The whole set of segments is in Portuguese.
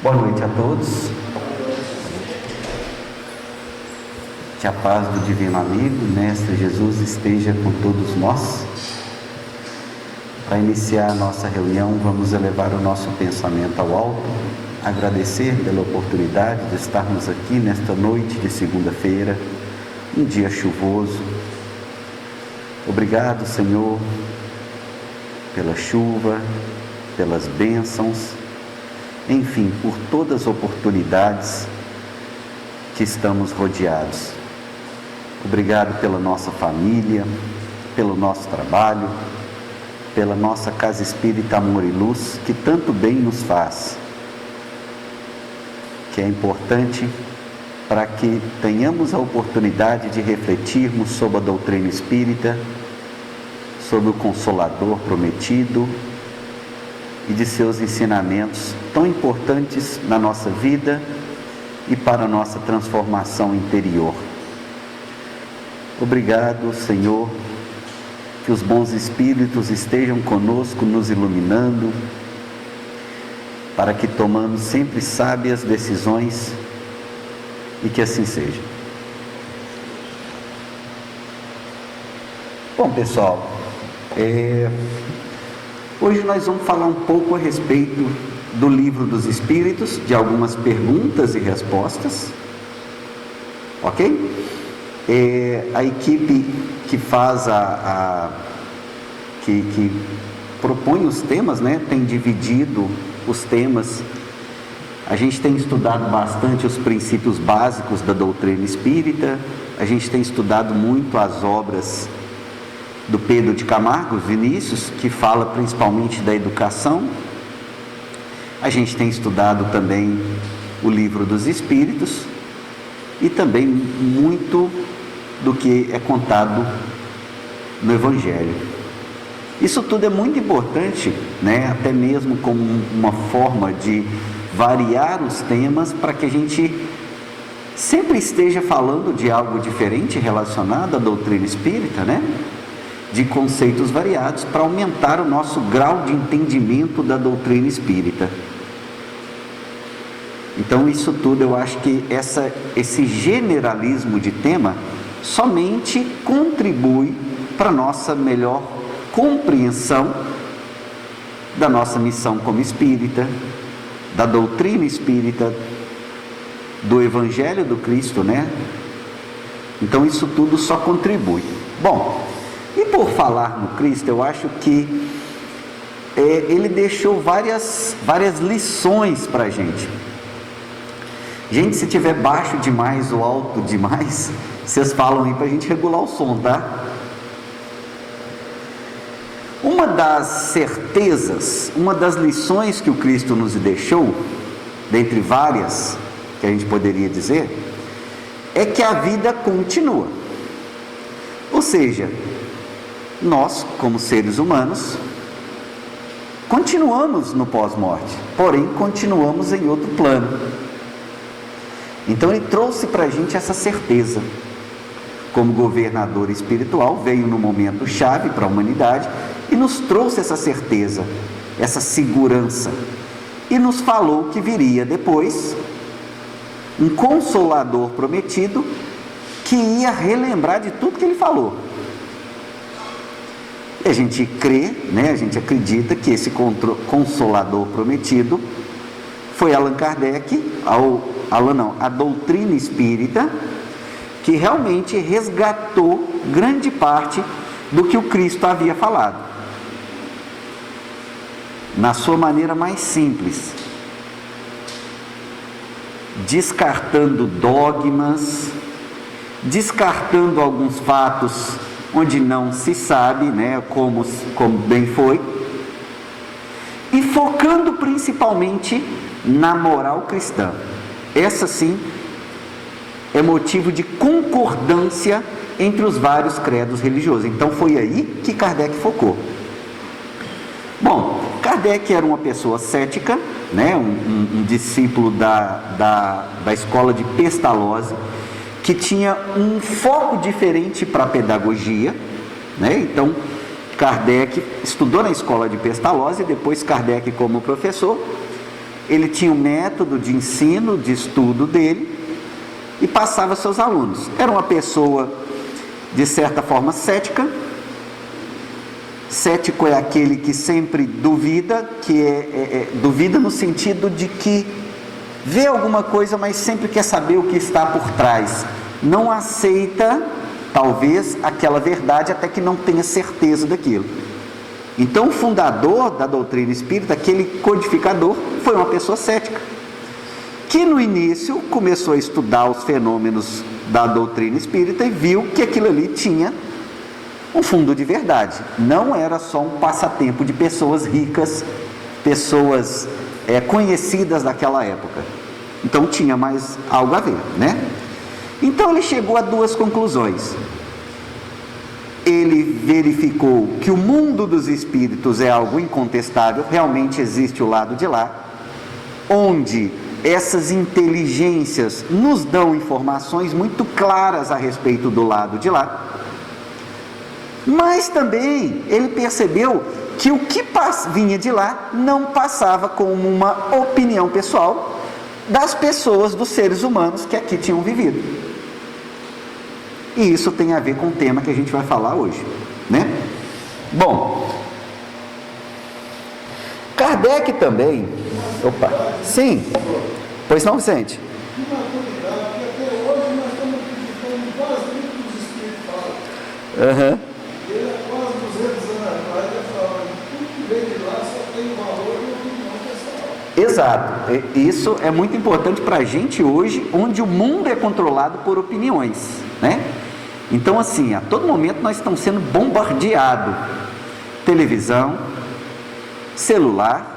Boa noite a todos. Que a paz do Divino Amigo, Mestre Jesus, esteja com todos nós. Para iniciar a nossa reunião, vamos elevar o nosso pensamento ao alto, agradecer pela oportunidade de estarmos aqui nesta noite de segunda-feira, um dia chuvoso. Obrigado, Senhor, pela chuva, pelas bênçãos, enfim, por todas as oportunidades que estamos rodeados. Obrigado pela nossa família, pelo nosso trabalho, pela nossa Casa Espírita Amor e Luz, que tanto bem nos faz, que é importante para que tenhamos a oportunidade de refletirmos sobre a doutrina espírita, sobre o Consolador prometido e de seus ensinamentos tão importantes na nossa vida e para a nossa transformação interior. Obrigado, Senhor, que os bons espíritos estejam conosco, nos iluminando, para que tomamos sempre sábias decisões e que assim seja. Bom, pessoal, hoje nós vamos falar um pouco a respeito do Livro dos Espíritos, de algumas perguntas e respostas, ok? A equipe que faz que propõe os temas, né, tem dividido os temas. A gente tem estudado bastante os princípios básicos da doutrina espírita, a gente tem estudado muito as obras do Pedro de Camargo, Vinícius, que fala principalmente da educação. A gente tem estudado também o Livro dos Espíritos e também muito do que é contado no Evangelho. Isso tudo é muito importante, né? Até mesmo como uma forma de variar os temas para que a gente sempre esteja falando de algo diferente relacionado à doutrina espírita, né? De conceitos variados, para aumentar o nosso grau de entendimento da doutrina espírita. Então isso tudo, eu acho que esse generalismo de tema somente contribui para a nossa melhor compreensão da nossa missão como espírita, da doutrina espírita, do Evangelho do Cristo, né? Então isso tudo só contribui. Bom, e por falar no Cristo, eu acho que ele deixou várias lições para a gente. Gente, se tiver baixo demais ou alto demais, vocês falam aí para a gente regular o som, tá? Uma das certezas, uma das lições que o Cristo nos deixou, dentre várias que a gente poderia dizer, é que a vida continua. Ou seja, nós, como seres humanos, continuamos no pós-morte, porém continuamos em outro plano. Então ele trouxe para a gente essa certeza. Como governador espiritual, veio no momento chave para a humanidade e nos trouxe essa certeza, essa segurança. E nos falou que viria depois um Consolador prometido que ia relembrar de tudo que ele falou. E a gente crê, né, a gente acredita que esse Consolador prometido foi Allan Kardec, a doutrina espírita, que realmente resgatou grande parte do que o Cristo havia falado, na sua maneira mais simples, descartando dogmas, descartando alguns fatos onde não se sabe, né, como bem foi, e focando principalmente na moral cristã. Essa sim é motivo de concordância entre os vários credos religiosos. Então foi aí que Kardec focou. Bom, Kardec era uma pessoa cética, né? um discípulo da escola de Pestalozzi, que tinha um foco diferente para a pedagogia, né? Então Kardec estudou na escola de Pestalozzi, depois Kardec como professor, ele tinha um método de ensino, de estudo dele, e passava aos seus alunos. Era uma pessoa, de certa forma, cética. Cético é aquele que sempre duvida, duvida no sentido de que vê alguma coisa, mas sempre quer saber o que está por trás. Não aceita, talvez, aquela verdade até que não tenha certeza daquilo. Então, o fundador da doutrina espírita, aquele codificador, foi uma pessoa cética, que no início começou a estudar os fenômenos da doutrina espírita e viu que aquilo ali tinha um fundo de verdade. Não era só um passatempo de pessoas ricas, pessoas conhecidas daquela época. Então tinha mais algo a ver, né? Então ele chegou a duas conclusões. Ele verificou que o mundo dos espíritos é algo incontestável, realmente existe o lado de lá, onde essas inteligências nos dão informações muito claras a respeito do lado de lá. Mas também ele percebeu que o que vinha de lá não passava como uma opinião pessoal das pessoas, dos seres humanos que aqui tinham vivido. E isso tem a ver com o tema que a gente vai falar hoje, né? Bom, Kardec também... Opa, sim, pois não, Vicente? Uma curiosidade, que até hoje nós estamos acreditando quase tudo que os espíritos falam. Aham. Ele é quase 200 anos atrás, ele falava, tudo que vem de lá só tem valor e opinião pessoal. Exato, isso é muito importante para a gente hoje, onde o mundo é controlado por opiniões, né? Então, assim, a todo momento nós estamos sendo bombardeados. Televisão, celular,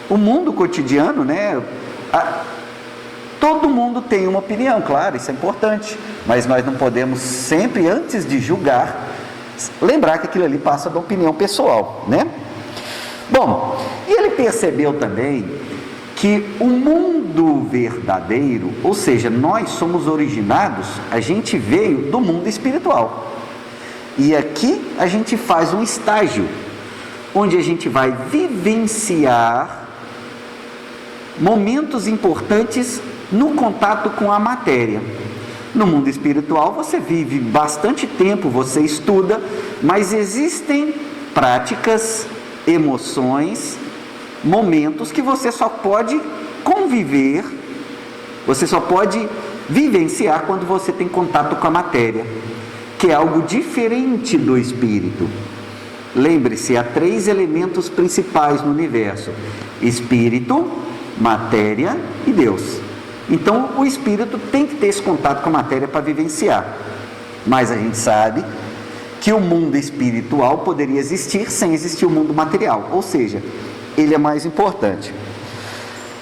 o mundo cotidiano, né? Todo mundo tem uma opinião, claro, isso é importante, mas nós não podemos sempre, antes de julgar, lembrar que aquilo ali passa da opinião pessoal, né? Bom, e ele percebeu também que o mundo verdadeiro, ou seja, nós somos originados, a gente veio do mundo espiritual. E aqui a gente faz um estágio, onde a gente vai vivenciar momentos importantes no contato com a matéria. No mundo espiritual você vive bastante tempo, você estuda, mas existem práticas, emoções, momentos que você só pode conviver, você só pode vivenciar quando você tem contato com a matéria, que é algo diferente do espírito. Lembre-se, há 3 elementos principais no universo: espírito, matéria e Deus. Então o espírito tem que ter esse contato com a matéria para vivenciar, mas a gente sabe que o mundo espiritual poderia existir sem existir o mundo material, ou seja, ele é mais importante.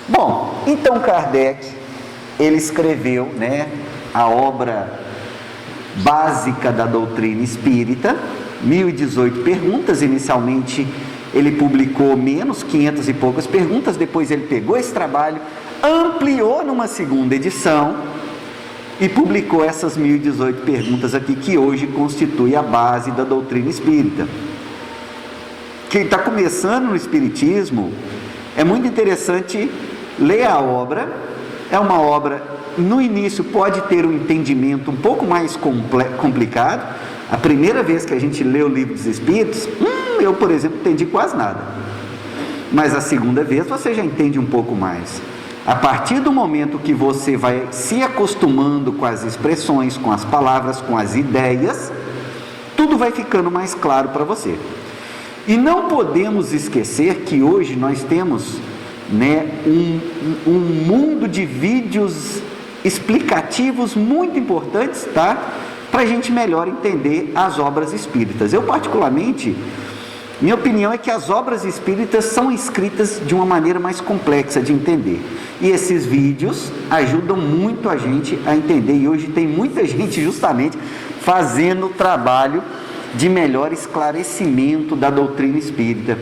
Bom, então Kardec, ele escreveu, né, a obra básica da doutrina espírita, 1018 perguntas. Inicialmente ele publicou menos, 500 e poucas perguntas, depois ele pegou esse trabalho, ampliou numa segunda edição e publicou essas 1018 perguntas aqui, que hoje constitui a base da doutrina espírita. Quem está começando no espiritismo, é muito interessante ler a obra. É uma obra, no início pode ter um entendimento um pouco mais complicado. A primeira vez que a gente lê o Livro dos Espíritos, eu, por exemplo, entendi quase nada. Mas a segunda vez você já entende um pouco mais. A partir do momento que você vai se acostumando com as expressões, com as palavras, com as ideias, tudo vai ficando mais claro para você. E não podemos esquecer que hoje nós temos, né, um mundo de vídeos explicativos muito importantes, tá? Para a gente melhor entender as obras espíritas. Eu, particularmente, minha opinião é que as obras espíritas são escritas de uma maneira mais complexa de entender. E esses vídeos ajudam muito a gente a entender. E hoje tem muita gente justamente fazendo o trabalho de melhor esclarecimento da doutrina espírita.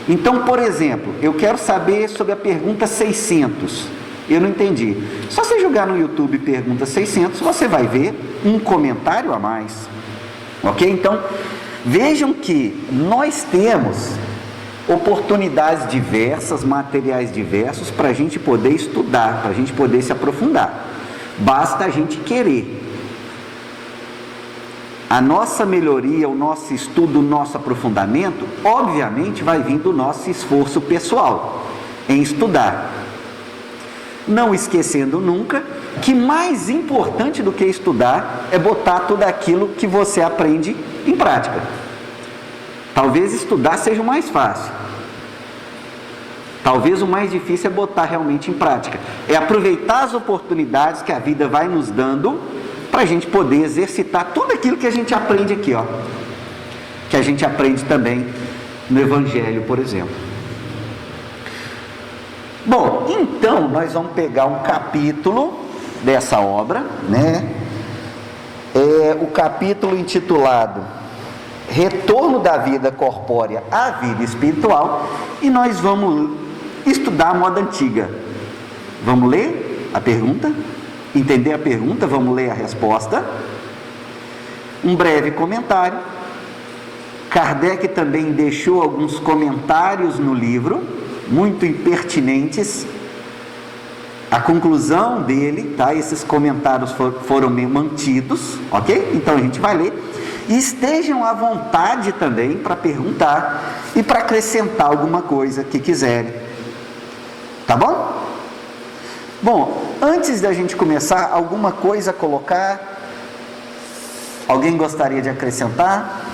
Então, por exemplo, eu quero saber sobre a pergunta 600. Eu não entendi. Só você jogar no YouTube pergunta 600, você vai ver um comentário a mais. Ok? Então, vejam que nós temos oportunidades diversas, materiais diversos para a gente poder estudar, para a gente poder se aprofundar. Basta a gente querer. A nossa melhoria, o nosso estudo, o nosso aprofundamento, obviamente vai vir do nosso esforço pessoal em estudar. Não esquecendo nunca que mais importante do que estudar é botar tudo aquilo que você aprende em prática. Talvez estudar seja o mais fácil. Talvez o mais difícil é botar realmente em prática. É aproveitar as oportunidades que a vida vai nos dando para a gente poder exercitar tudo aquilo que a gente aprende aqui, ó. Que a gente aprende também no Evangelho, por exemplo. Bom, então nós vamos pegar um capítulo dessa obra, né? O capítulo intitulado Retorno da Vida Corpórea à Vida Espiritual, e nós vamos estudar a moda antiga. Vamos ler a pergunta? Entender a pergunta? Vamos ler a resposta. Um breve comentário. Kardec também deixou alguns comentários no livro, muito impertinentes. A conclusão dele, tá? Esses comentários foram mantidos, ok? Então a gente vai ler. E estejam à vontade também para perguntar e para acrescentar alguma coisa que quiserem. Tá bom? Bom, antes da gente começar, alguma coisa a colocar? Alguém gostaria de acrescentar?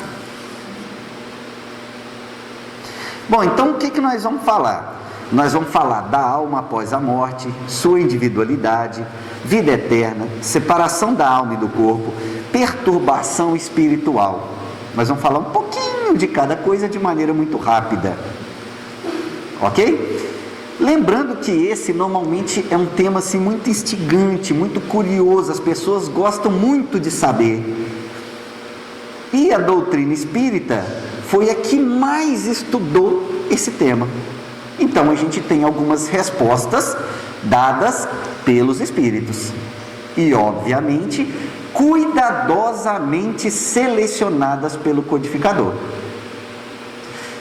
Bom, então o que nós vamos falar? Nós vamos falar da alma após a morte, sua individualidade, vida eterna, separação da alma e do corpo, perturbação espiritual. Nós vamos falar um pouquinho de cada coisa de maneira muito rápida. Ok? Lembrando que esse normalmente é um tema assim, muito instigante, muito curioso, as pessoas gostam muito de saber. E a doutrina espírita foi a que mais estudou esse tema. Então a gente tem algumas respostas dadas pelos espíritos. E obviamente cuidadosamente selecionadas pelo codificador.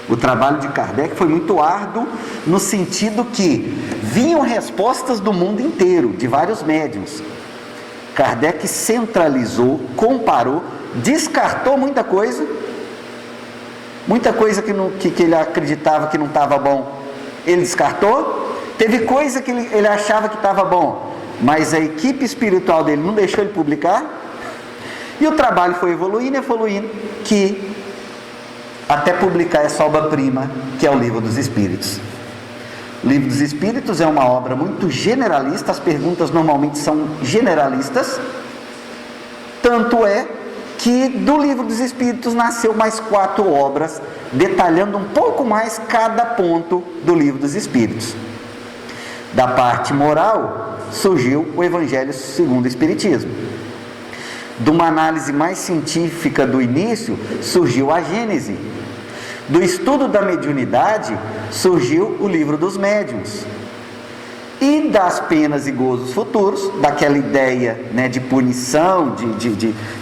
O trabalho de Kardec foi muito árduo no sentido que vinham respostas do mundo inteiro, de vários médiuns. Kardec centralizou, comparou, descartou muita coisa que ele acreditava que não estava bom, ele descartou. Teve coisa que ele achava que estava bom, mas a equipe espiritual dele não deixou ele publicar. E o trabalho foi evoluindo, que até publicar essa obra-prima, que é o Livro dos Espíritos. O Livro dos Espíritos é uma obra muito generalista, as perguntas normalmente são generalistas, tanto é que do Livro dos Espíritos nasceu mais 4 obras, detalhando um pouco mais cada ponto do Livro dos Espíritos. Da parte moral, surgiu o Evangelho segundo o Espiritismo. De uma análise mais científica do início, surgiu a Gênese. Do estudo da mediunidade, surgiu o Livro dos Médiuns. E das penas e gozos futuros, daquela ideia, né, de punição,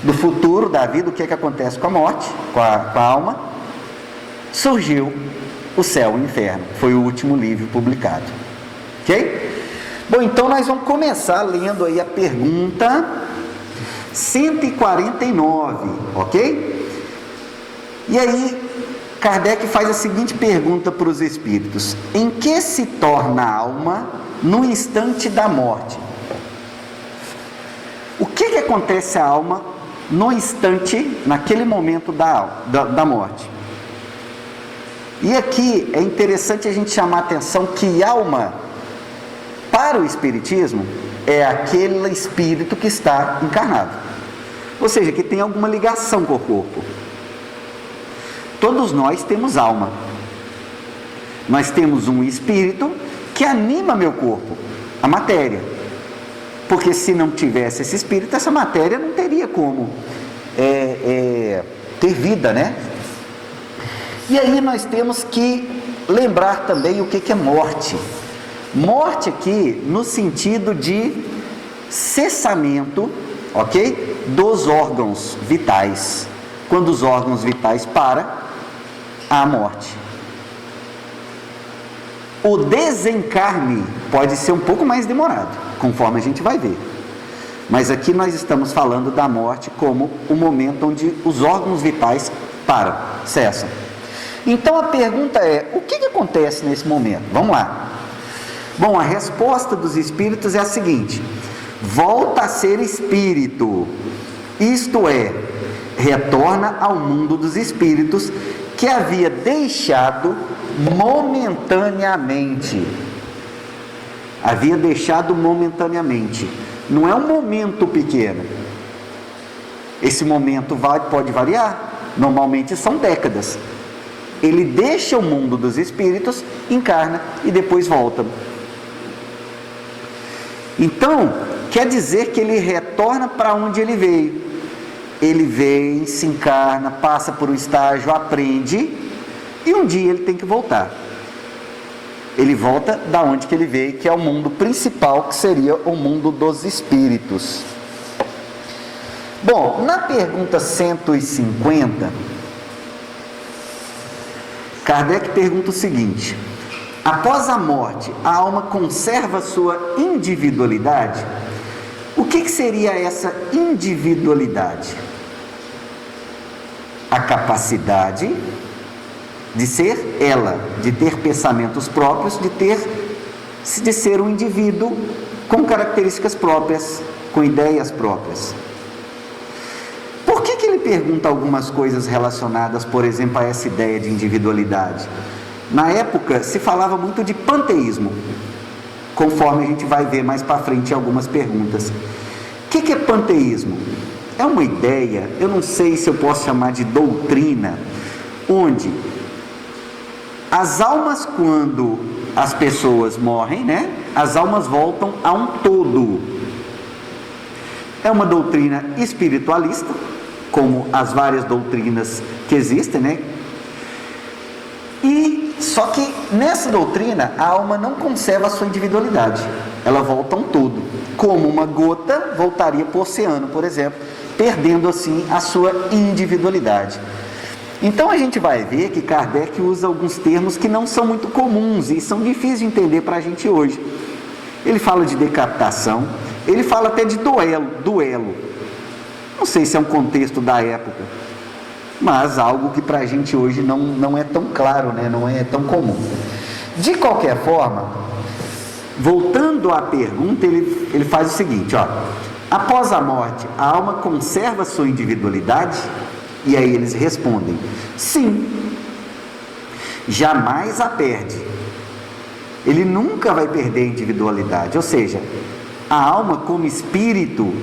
do futuro da vida, o que é que acontece com a morte, com a alma, surgiu o Céu e o Inferno. Foi o último livro publicado. Ok? Bom, então nós vamos começar lendo aí a pergunta 149, ok? E aí Kardec faz a seguinte pergunta para os espíritos: em que se torna a alma no instante da morte? O que acontece à alma no instante, naquele momento da morte? E aqui é interessante a gente chamar a atenção que alma, para o Espiritismo, é aquele espírito que está encarnado, ou seja, que tem alguma ligação com o corpo. Todos nós temos alma. Nós temos um espírito que anima meu corpo, a matéria. Porque se não tivesse esse espírito, essa matéria não teria como ter vida, né? E aí nós temos que lembrar também o que é morte. Morte aqui no sentido de cessamento, ok? Dos órgãos vitais. Quando os órgãos vitais param, há morte. O desencarne pode ser um pouco mais demorado, conforme a gente vai ver. Mas aqui nós estamos falando da morte como o momento onde os órgãos vitais param, cessam. Então a pergunta é, o que acontece nesse momento? Vamos lá. Bom, a resposta dos espíritos é a seguinte: volta a ser espírito, isto é, retorna ao mundo dos espíritos que havia deixado momentaneamente. Havia deixado momentaneamente. Não é um momento pequeno. Esse momento pode variar. Normalmente são décadas. Ele deixa o mundo dos espíritos, encarna e depois volta. Então, quer dizer que ele retorna para onde ele veio. Ele vem, se encarna, passa por um estágio, aprende, e um dia ele tem que voltar. Ele volta da onde que ele veio, que é o mundo principal, que seria o mundo dos espíritos. Bom, na pergunta 150, Kardec pergunta o seguinte: após a morte, a alma conserva sua individualidade? O que seria essa individualidade? A capacidade de ser ela, de ter pensamentos próprios, de ser um indivíduo com características próprias, com ideias próprias. Por que ele pergunta algumas coisas relacionadas, por exemplo, a essa ideia de individualidade? Na época se falava muito de panteísmo, conforme a gente vai ver mais para frente em algumas perguntas. O que é panteísmo? É uma ideia, eu não sei se eu posso chamar de doutrina, onde as almas, quando as pessoas morrem, as almas voltam a um todo. É uma doutrina espiritualista, como as várias doutrinas que existem, E só que nessa doutrina a alma não conserva a sua individualidade, ela volta a um todo, como uma gota voltaria para o oceano, por exemplo, perdendo assim a sua individualidade. Então a gente vai ver que Kardec usa alguns termos que não são muito comuns e são difíceis de entender para a gente hoje. Ele fala de decapitação, ele fala até de duelo. Não sei se é um contexto da época, mas algo que para a gente hoje não é tão claro, não é tão comum. De qualquer forma, voltando à pergunta, ele faz o seguinte: após a morte, a alma conserva sua individualidade? E aí eles respondem: sim, jamais a perde. Ele nunca vai perder a individualidade, ou seja, a alma como espírito,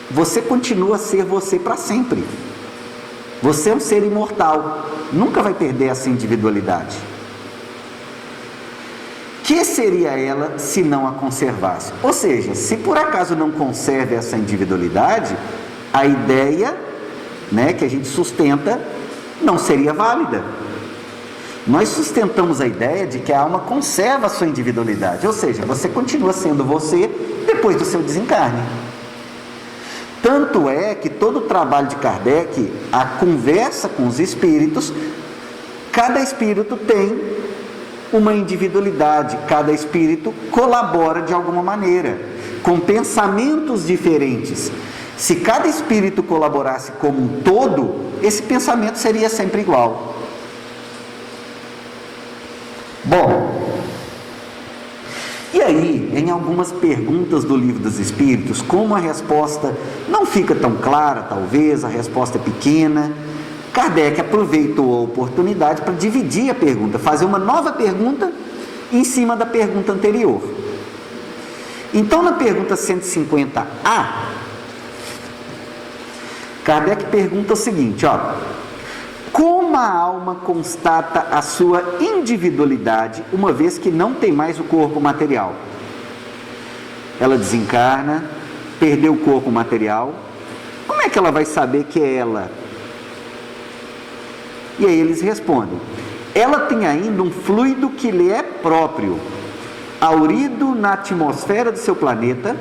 você continua a ser você para sempre. Você é um ser imortal, nunca vai perder essa individualidade. Que seria ela se não a conservasse? Ou seja, se por acaso não conserva essa individualidade, a ideia, que a gente sustenta não seria válida. Nós sustentamos a ideia de que a alma conserva a sua individualidade, ou seja, você continua sendo você depois do seu desencarne. Tanto é que todo o trabalho de Kardec, a conversa com os espíritos, cada espírito tem uma individualidade, cada espírito colabora de alguma maneira, com pensamentos diferentes. Se cada espírito colaborasse como um todo, esse pensamento seria sempre igual. Bom, e aí, em algumas perguntas do Livro dos Espíritos, como a resposta não fica tão clara, talvez, a resposta é pequena, Kardec aproveitou a oportunidade para dividir a pergunta, fazer uma nova pergunta em cima da pergunta anterior. Então, na pergunta 150A, Kardec pergunta o seguinte: como a alma constata a sua individualidade, uma vez que não tem mais o corpo material? Ela desencarna, perdeu o corpo material, como é que ela vai saber que é ela? E aí eles respondem: ela tem ainda um fluido que lhe é próprio, aurido na atmosfera do seu planeta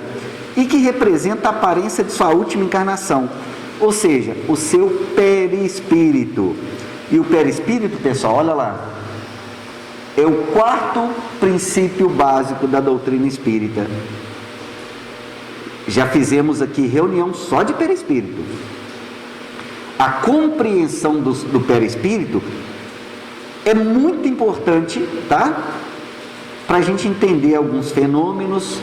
e que representa a aparência de sua última encarnação, ou seja, o seu perispírito. E o perispírito, pessoal, olha lá, é o quarto princípio básico da doutrina espírita. Já fizemos aqui reunião só de perispírito. A compreensão do perispírito é muito importante, tá? Para a gente entender alguns fenômenos,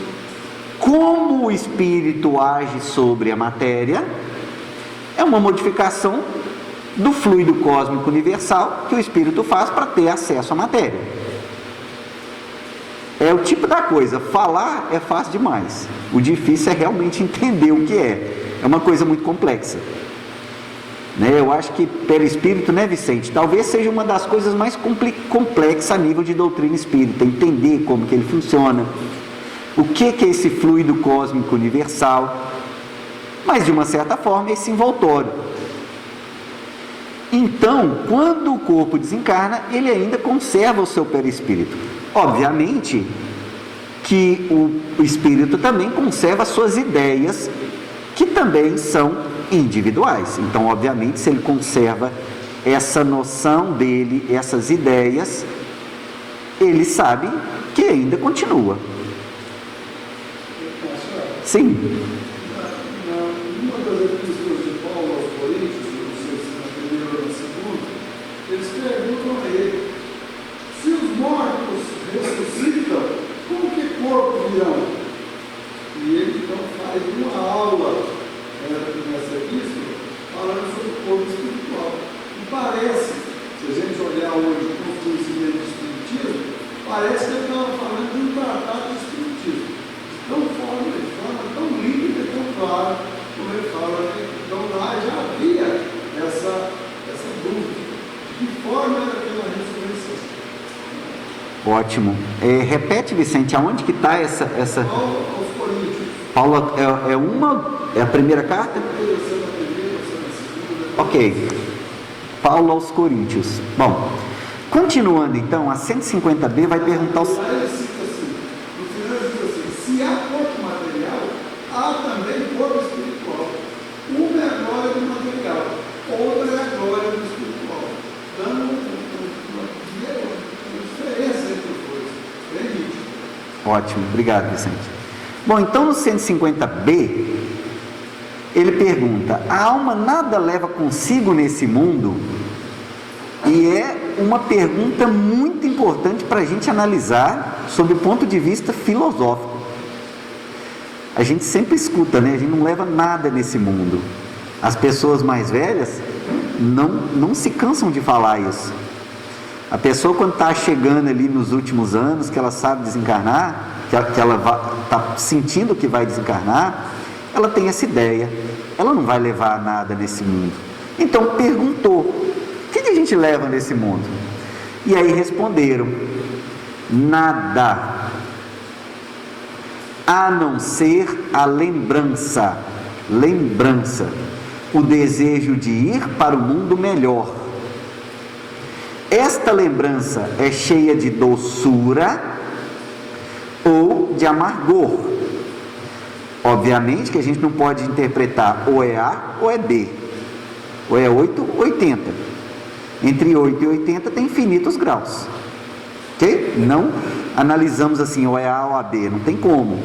como o espírito age sobre a matéria. É uma modificação do fluido cósmico universal que o espírito faz para ter acesso à matéria. É o tipo da coisa, falar é fácil demais, o difícil é realmente entender o que é uma coisa muito complexa, né? Eu acho que perispírito, né, Vicente, talvez seja uma das coisas mais complexas a nível de doutrina espírita, entender como que ele funciona, o que é esse fluido cósmico universal, mas de uma certa forma é esse envoltório. Então, quando o corpo desencarna, ele ainda conserva o seu perispírito. Obviamente que o espírito também conserva as suas ideias, que também são individuais. Então, obviamente, se ele conserva essa noção dele, essas ideias, ele sabe que ainda continua. Sim. Uma das epístolas de Paulo aos Coríntios, não sei se na primeira ou na segunda, eles perguntam a ele: se os mortos ressuscitam, como que corpo virão? E ele então faz uma aula nessa epístola falando sobre o corpo espiritual. E parece, se a gente olhar hoje com o conhecimento do espiritismo, parece que ele estava falando de um tratado de espiritismo. Tão tão límpida e tão clara, como ele fala, né? Então lá já havia essa dúvida. De que forma era aquela ressurreição? Ótimo. Repete, Vicente, aonde que está essa... Paulo aos Coríntios. Paulo é a primeira carta? Ok. Paulo aos Coríntios. Bom, continuando então, a 150b vai perguntar os... Lá ele cita assim, no final ele diz assim: se há corpo material, há também corpo espiritual. Uma é a glória do material, outra é a glória do espiritual. Dando uma diferença entre os dois. Bem nítido. Ótimo, obrigado, Vicente. Bom, então no 150b, ele pergunta: a alma nada leva consigo nesse mundo? E é uma pergunta muito importante para a gente analisar sob o ponto de vista filosófico. A gente sempre escuta, né? A gente não leva nada nesse mundo. As pessoas mais velhas não se cansam de falar isso. A pessoa, quando está chegando ali nos últimos anos, que ela sabe desencarnar, que ela está sentindo que vai desencarnar, ela tem essa ideia, ela não vai levar nada nesse mundo. Então perguntou: o que a gente leva nesse mundo? E aí responderam: nada, a não ser a lembrança, o desejo de ir para o mundo melhor. Esta lembrança é cheia de doçura ou de amargor. Obviamente que a gente não pode interpretar ou é A ou é B, ou é 8 ou 80. Entre 8 e 80 tem infinitos graus, ok? Não analisamos assim, ou é A ou é B, não tem como.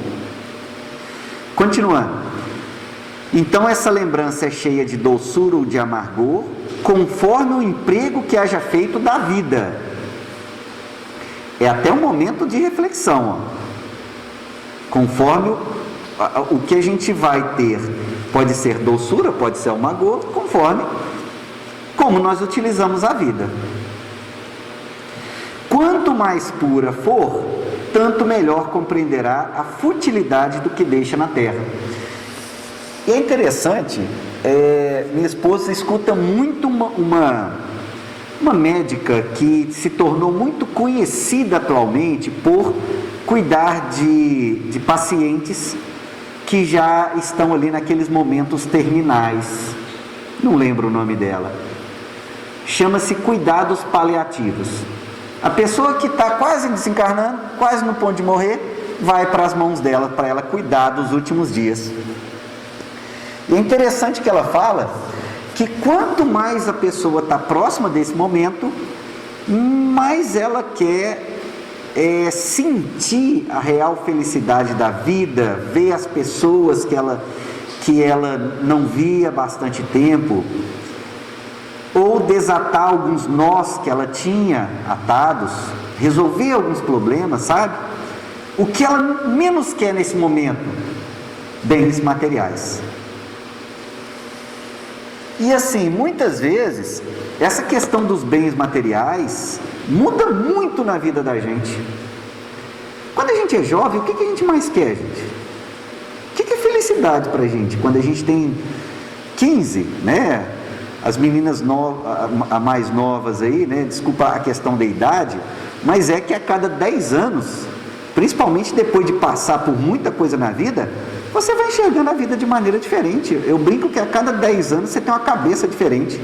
Continuando. Então essa lembrança é cheia de doçura ou de amargor, conforme o emprego que haja feito da vida. É até um momento de reflexão, ó. Conforme o que a gente vai ter, pode ser doçura, pode ser amargor, conforme como nós utilizamos a vida. Quanto mais pura for, tanto melhor compreenderá a futilidade do que deixa na terra. E é interessante, minha esposa escuta muito uma médica que se tornou muito conhecida atualmente por cuidar de pacientes que já estão ali naqueles momentos terminais. Não lembro o nome dela. Chama-se cuidados paliativos. A pessoa que está quase desencarnando, quase no ponto de morrer, vai para as mãos dela, para ela cuidar dos últimos dias. E é interessante que ela fala que quanto mais a pessoa está próxima desse momento, mais ela quer sentir a real felicidade da vida, ver as pessoas que ela não via há bastante tempo, ou desatar alguns nós que ela tinha atados, resolver alguns problemas, sabe? O que ela menos quer nesse momento? Bens materiais. E assim, muitas vezes, essa questão dos bens materiais muda muito na vida da gente. Quando a gente é jovem, o que a gente mais quer, gente? O que é felicidade pra gente? Quando a gente tem 15, né? As meninas mais novas aí, né? Desculpa a questão da idade, mas é que a cada 10 anos, principalmente depois de passar por muita coisa na vida, você vai enxergando a vida de maneira diferente. Eu brinco que a cada 10 anos você tem uma cabeça diferente.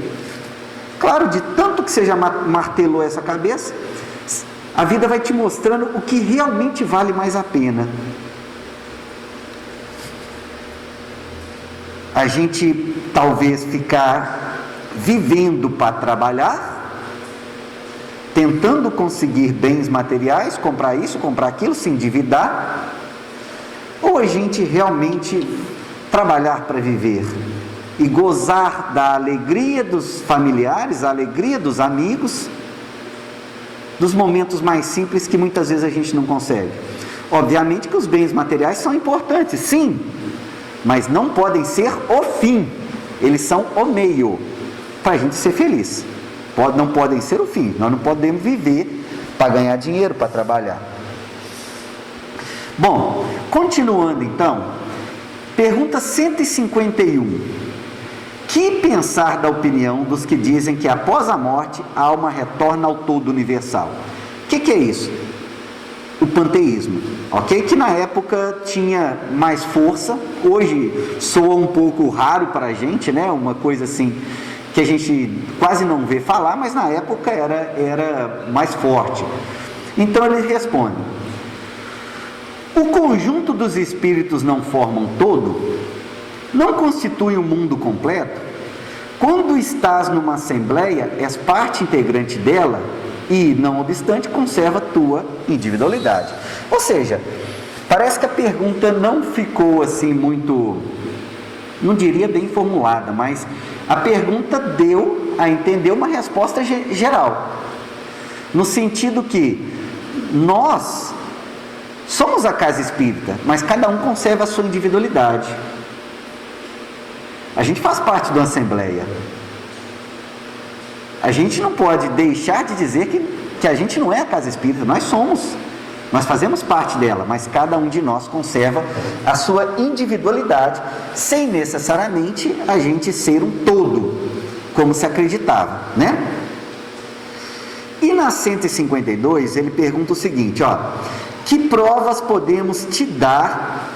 Claro, de tanto que você já martelou essa cabeça, a vida vai te mostrando o que realmente vale mais a pena. A gente talvez ficar vivendo para trabalhar, tentando conseguir bens materiais, comprar isso, comprar aquilo, se endividar, ou a gente realmente trabalhar para viver e gozar da alegria dos familiares, a alegria dos amigos, dos momentos mais simples que muitas vezes a gente não consegue. Obviamente que os bens materiais são importantes, sim, mas não podem ser o fim, eles são o meio para a gente ser feliz. Não podem ser o fim, nós não podemos viver para ganhar dinheiro, para trabalhar. Bom, continuando então, pergunta 151. Que pensar da opinião dos que dizem que após a morte a alma retorna ao todo universal? O que é isso? O panteísmo, ok? Que na época tinha mais força, hoje soa um pouco raro para a gente, né? Uma coisa assim que a gente quase não vê falar, mas na época era mais forte. Então ele responde: o conjunto dos espíritos não formam todo? Não constitui um mundo completo? Quando estás numa assembleia, és parte integrante dela e, não obstante, conserva tua individualidade. Ou seja, parece que a pergunta não ficou assim muito, não diria bem formulada, mas a pergunta deu a entender uma resposta geral, no sentido que nós somos a casa espírita, mas cada um conserva a sua individualidade. A gente faz parte de uma assembleia. A gente não pode deixar de dizer que a gente não é a casa espírita, nós somos. Nós fazemos parte dela, mas cada um de nós conserva a sua individualidade, sem necessariamente a gente ser um todo, como se acreditava, né? E na 152 ele pergunta o seguinte, ó: que provas podemos te dar,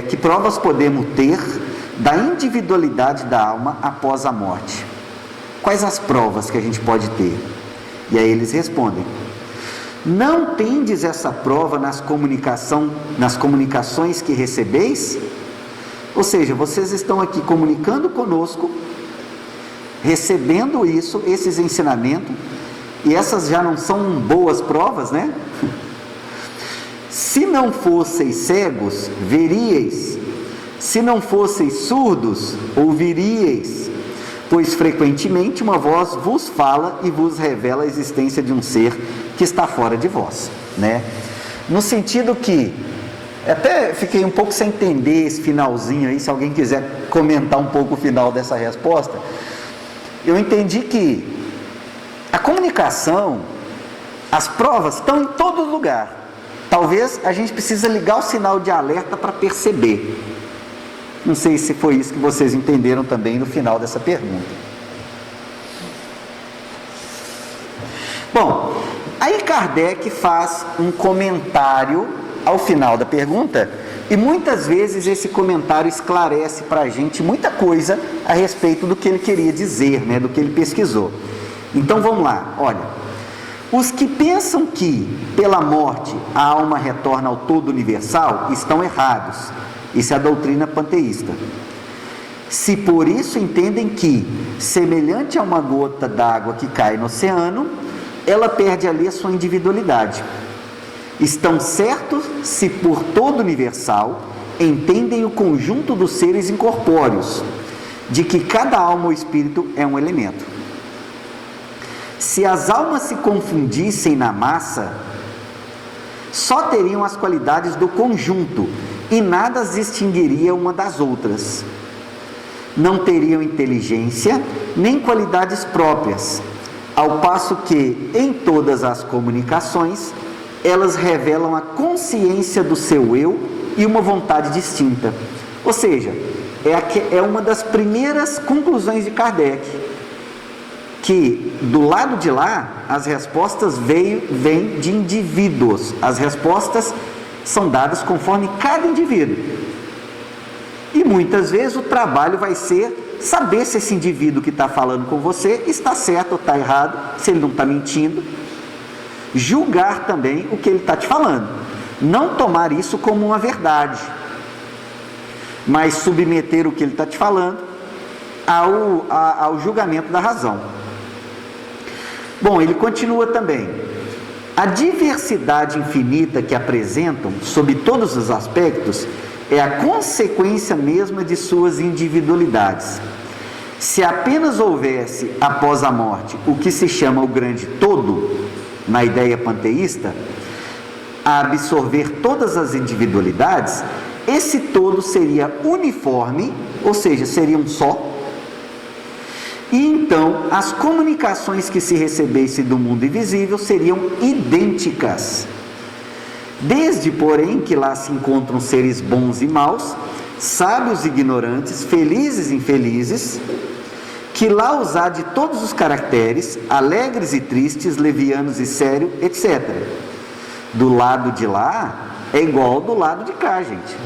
que provas podemos ter da individualidade da alma após a morte? Quais as provas que a gente pode ter? E aí eles respondem: não tendes essa prova nas comunicações que recebeis? Ou seja, vocês estão aqui comunicando conosco, recebendo esses ensinamentos, e essas já não são boas provas, né? Se não fosseis cegos, veríeis; se não fosseis surdos, ouviríeis, pois frequentemente uma voz vos fala e vos revela a existência de um ser que está fora de vós, né? No sentido que, até fiquei um pouco sem entender esse finalzinho aí, se alguém quiser comentar um pouco o final dessa resposta. Eu entendi que a comunicação, as provas estão em todo lugar. Talvez a gente precise ligar o sinal de alerta para perceber. Não sei se foi isso que vocês entenderam também no final dessa pergunta. Bom, aí Kardec faz um comentário ao final da pergunta, e muitas vezes esse comentário esclarece para a gente muita coisa a respeito do que ele queria dizer, né, do que ele pesquisou. Então vamos lá, olha: os que pensam que pela morte a alma retorna ao todo universal estão errados. Isso é a doutrina panteísta. Se por isso entendem que, semelhante a uma gota d'água que cai no oceano, ela perde ali a sua individualidade. Estão certos se por todo universal entendem o conjunto dos seres incorpóreos, de que cada alma ou espírito é um elemento. Se as almas se confundissem na massa, só teriam as qualidades do conjunto e nada as distinguiria uma das outras. Não teriam inteligência nem qualidades próprias, ao passo que, em todas as comunicações, elas revelam a consciência do seu eu e uma vontade distinta. Ou seja, é uma das primeiras conclusões de Kardec, que do lado de lá, as respostas vêm de indivíduos. As respostas são dadas conforme cada indivíduo. E muitas vezes o trabalho vai ser saber se esse indivíduo que está falando com você está certo ou está errado, se ele não está mentindo. Julgar também o que ele está te falando. Não tomar isso como uma verdade, mas submeter o que ele está te falando ao julgamento da razão. Bom, ele continua também. A diversidade infinita que apresentam, sob todos os aspectos, é a consequência mesma de suas individualidades. Se apenas houvesse, após a morte, o que se chama o grande todo, na ideia panteísta, a absorver todas as individualidades, esse todo seria uniforme, ou seja, seria um só. E então as comunicações que se recebessem do mundo invisível seriam idênticas. Desde, porém, que lá se encontram seres bons e maus, sábios e ignorantes, felizes e infelizes, que lá os há de todos os caracteres, alegres e tristes, levianos e sérios, etc. Do lado de lá é igual do lado de cá, gente.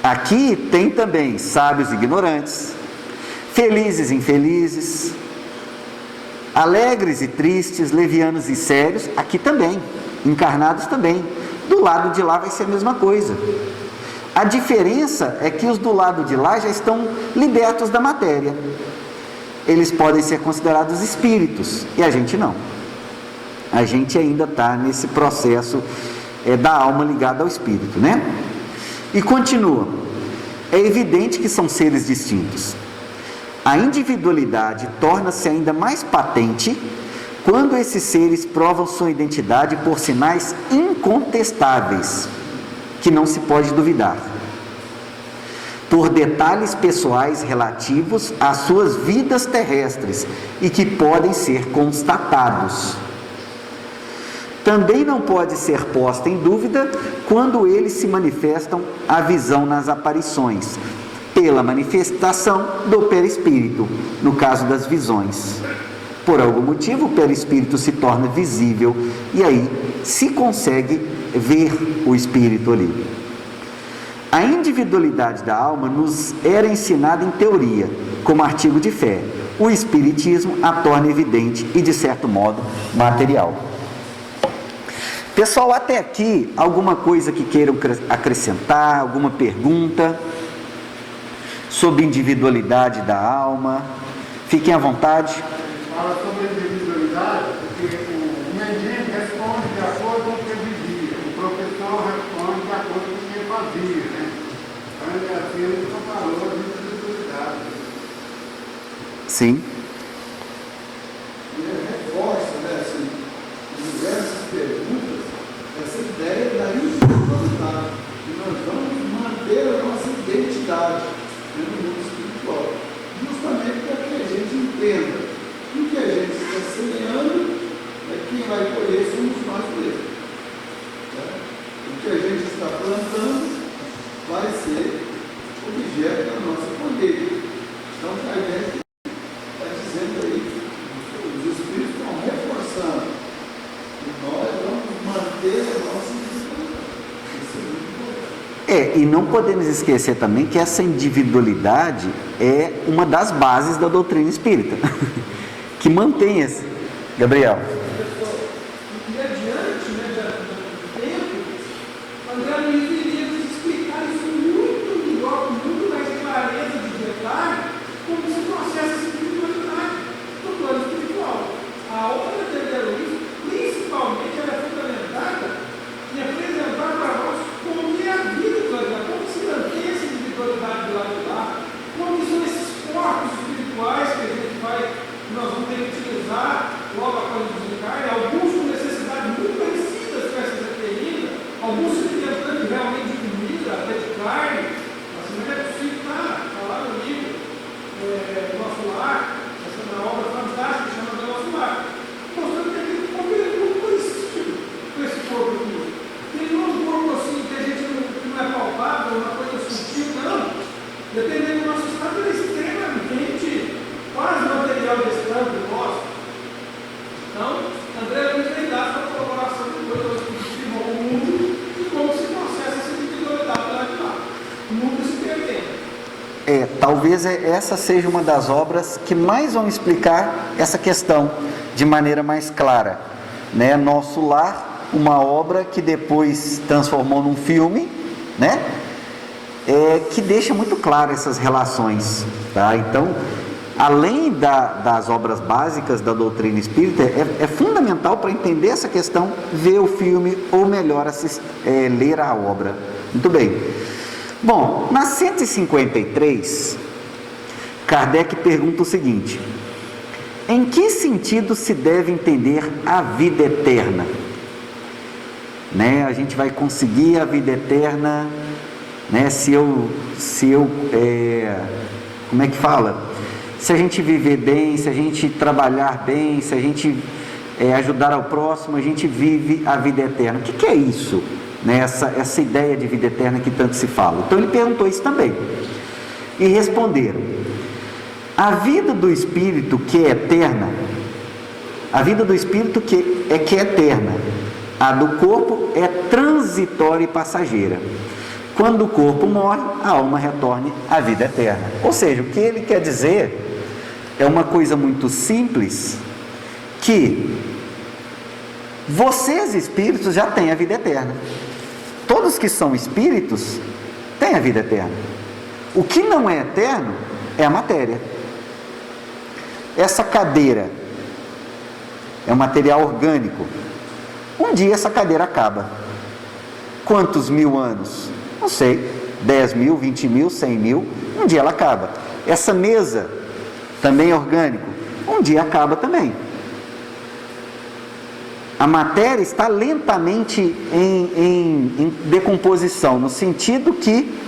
Aqui tem também sábios e ignorantes, felizes e infelizes, alegres e tristes, levianos e sérios, aqui também, encarnados também. Do lado de lá vai ser a mesma coisa. A diferença é que os do lado de lá já estão libertos da matéria. Eles podem ser considerados espíritos, e a gente não. A gente ainda está nesse processo da alma ligada ao espírito, né? E continua. É evidente que são seres distintos. A individualidade torna-se ainda mais patente quando esses seres provam sua identidade por sinais incontestáveis, que não se pode duvidar, por detalhes pessoais relativos às suas vidas terrestres e que podem ser constatados. Também não pode ser posta em dúvida quando eles se manifestam à visão nas aparições, pela manifestação do perispírito, no caso das visões. Por algum motivo, o perispírito se torna visível e aí se consegue ver o espírito ali. A individualidade da alma nos era ensinada em teoria, como artigo de fé. O espiritismo a torna evidente e, de certo modo, material. Pessoal, até aqui, alguma coisa que queiram acrescentar, alguma pergunta sobre individualidade da alma? Fiquem à vontade. Fala sobre a individualidade, porque o mendigo responde de acordo com o que ele vivia, o professor responde de acordo com o que ele fazia, né? Então, assim, ele só falou de individualidade. Sim. E ele reforça, né, assim, em diversas perguntas, essa ideia da individualidade, que nós vamos manter a nossa identidade no mundo espiritual, justamente para que a gente entenda que o que a gente está semeando, quem vai colher somos nós mesmos. Né? O que a gente está plantando vai ser objeto da nossa colheita. Então, Kardec está dizendo aí, os Espíritos estão reforçando, e nós vamos manter a nossa individualidade. Isso é muito importante. E não podemos esquecer também que essa individualidade é uma das bases da doutrina espírita, que mantém esse. Gabriel. E adiante, do tempo, André Luiz iria nos explicar isso muito melhor, com muito mais clareza de detalhe, como se processa essa espiritualidade no plano espiritual. A obra de André Luiz, principalmente, ela é talvez essa seja uma das obras que mais vão explicar essa questão de maneira mais clara, né? Nosso Lar, uma obra que depois transformou num filme, né? Que deixa muito claro essas relações, tá? Então, além das obras básicas da doutrina espírita, é fundamental para entender essa questão ver o filme, ou melhor, ler a obra. Muito bem. Bom, na 153, Kardec pergunta o seguinte: em que sentido se deve entender a vida eterna? Né? A gente vai conseguir a vida eterna, né? Como é que fala? Se a gente viver bem, se a gente trabalhar bem, se a gente ajudar ao próximo, a gente vive a vida eterna. O que é isso? Né? Essa ideia de vida eterna que tanto se fala. Então ele perguntou isso também. E responderam: a vida do Espírito que é eterna, a vida do Espírito que é eterna, a do corpo é transitória e passageira. Quando o corpo morre, a alma retorna à vida eterna. Ou seja, o que ele quer dizer é uma coisa muito simples, que vocês espíritos já têm a vida eterna. Todos que são espíritos têm a vida eterna. O que não é eterno é a matéria. Essa cadeira é um material orgânico. Um dia essa cadeira acaba. Quantos mil anos? Não sei, 10 mil, 20 mil, 100 mil, um dia ela acaba. Essa mesa também é orgânico, um dia acaba também. A matéria está lentamente em decomposição, no sentido que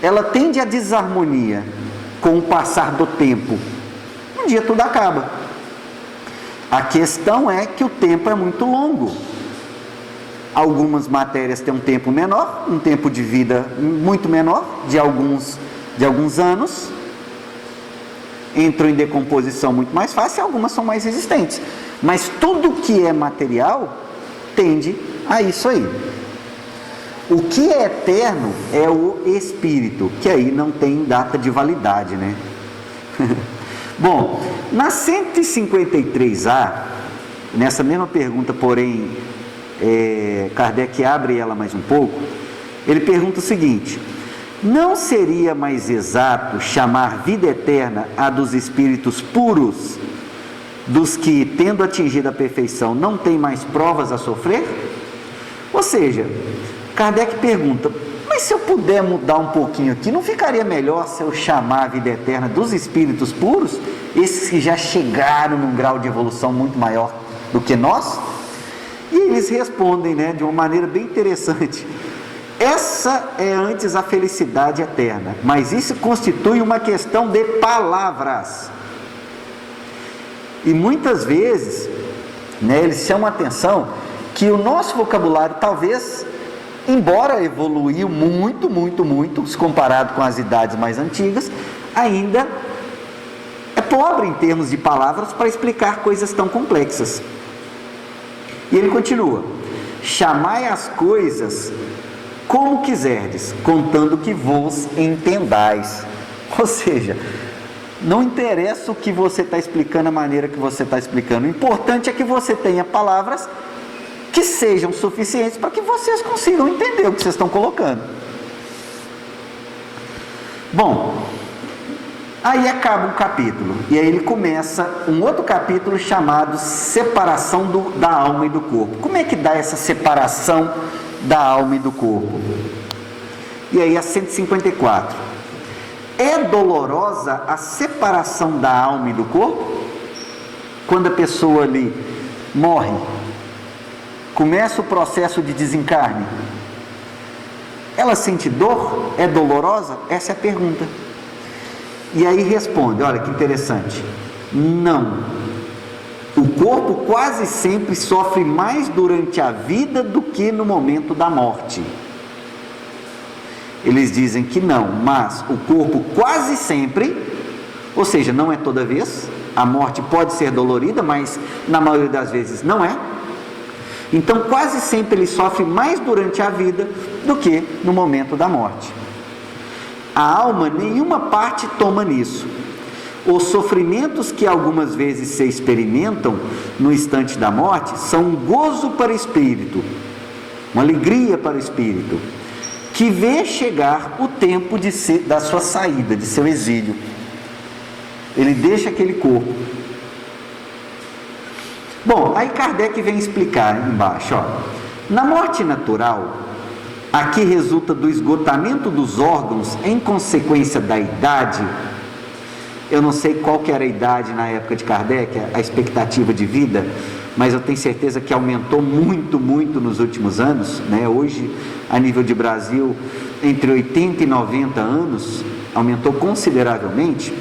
ela tende à desarmonia com o passar do tempo. Um dia tudo acaba. A questão é que o tempo é muito longo. Algumas matérias têm um tempo menor, um tempo de vida muito menor, de alguns anos, entram em decomposição muito mais fácil, e algumas são mais resistentes. Mas tudo que é material tende a isso aí. O que é eterno é o espírito, que aí não tem data de validade, né? Bom, na 153A, nessa mesma pergunta, porém, Kardec abre ela mais um pouco. Ele pergunta o seguinte: não seria mais exato chamar vida eterna a dos espíritos puros, dos que, tendo atingido a perfeição, não tem mais provas a sofrer? Ou seja, Kardec pergunta: mas se eu puder mudar um pouquinho aqui, não ficaria melhor se eu chamar a vida eterna dos espíritos puros, esses que já chegaram num grau de evolução muito maior do que nós? E eles respondem, né, de uma maneira bem interessante: essa é antes a felicidade eterna, mas isso constitui uma questão de palavras. E muitas vezes, né, eles chamam a atenção que o nosso vocabulário, talvez, embora evoluiu muito, se comparado com as idades mais antigas, ainda é pobre em termos de palavras para explicar coisas tão complexas. E ele continua: chamai as coisas como quiserdes, contando que vos entendais. Ou seja, não interessa o que você está explicando, a maneira que você está explicando, o importante é que você tenha palavras que sejam suficientes para que vocês consigam entender o que vocês estão colocando. Bom, aí acaba um capítulo, e aí ele começa um outro capítulo chamado separação da alma e do corpo. Como é que dá essa separação da alma e do corpo? E aí a 154: é dolorosa a separação da alma e do corpo? Quando a pessoa ali morre, começa o processo de desencarne, ela sente dor? É dolorosa? Essa é a pergunta. E aí responde, olha que interessante: não. O corpo quase sempre sofre mais durante a vida do que no momento da morte. Eles dizem que não, mas o corpo quase sempre, ou seja, não é toda vez, a morte pode ser dolorida, mas na maioria das vezes não é. Então quase sempre ele sofre mais durante a vida do que no momento da morte. A alma, nenhuma parte toma nisso. Os sofrimentos que algumas vezes se experimentam no instante da morte são um gozo para o espírito, uma alegria para o espírito, que vê chegar o tempo da sua saída, de seu exílio. Ele deixa aquele corpo. Bom, aí Kardec vem explicar embaixo, ó. Na morte natural, a que resulta do esgotamento dos órgãos em consequência da idade, eu não sei qual que era a idade na época de Kardec, a expectativa de vida, mas eu tenho certeza que aumentou muito, muito nos últimos anos, né? Hoje, a nível de Brasil, entre 80 e 90 anos, aumentou consideravelmente.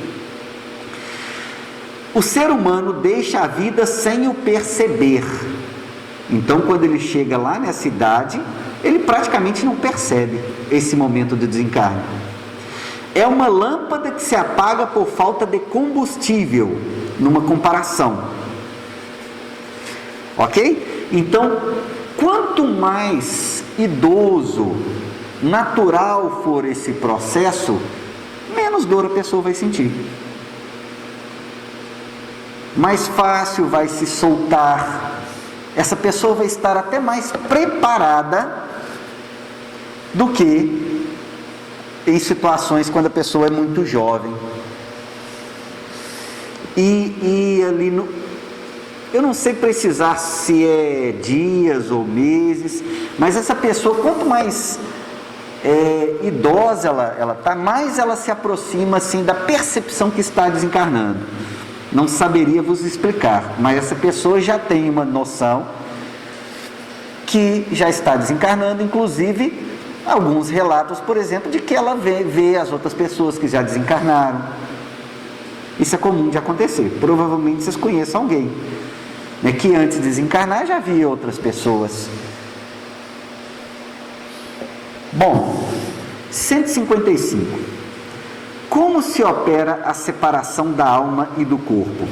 O ser humano deixa a vida sem o perceber. Então, quando ele chega lá nessa idade, ele praticamente não percebe esse momento de desencarne. É uma lâmpada que se apaga por falta de combustível, numa comparação. Ok? Então, quanto mais idoso, natural for esse processo, menos dor a pessoa vai sentir. Mais fácil vai se soltar. Essa pessoa vai estar até mais preparada do que em situações quando a pessoa é muito jovem. E ali eu não sei precisar se é dias ou meses, mas essa pessoa, quanto mais idosa ela está, mais ela se aproxima assim da percepção que está desencarnando. Não saberia vos explicar, mas essa pessoa já tem uma noção que já está desencarnando, inclusive alguns relatos, por exemplo, de que ela vê as outras pessoas que já desencarnaram. Isso é comum de acontecer. Provavelmente vocês conheçam alguém, né, que antes de desencarnar já via outras pessoas. Bom, 155. Como se opera a separação da alma e do corpo?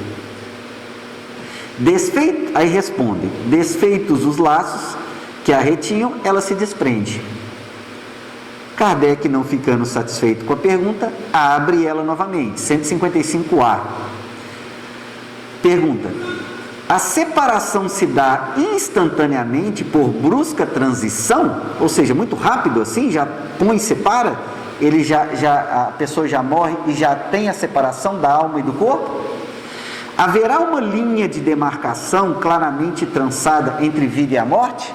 Aí responde: desfeitos os laços que a retinham, ela se desprende. Kardec, não ficando satisfeito com a pergunta, abre ela novamente. 155A. Pergunta: a separação se dá instantaneamente por brusca transição? Ou seja, muito rápido assim, já põe e separa? A pessoa já morre e já tem a separação da alma e do corpo? Haverá uma linha de demarcação claramente traçada entre vida e a morte?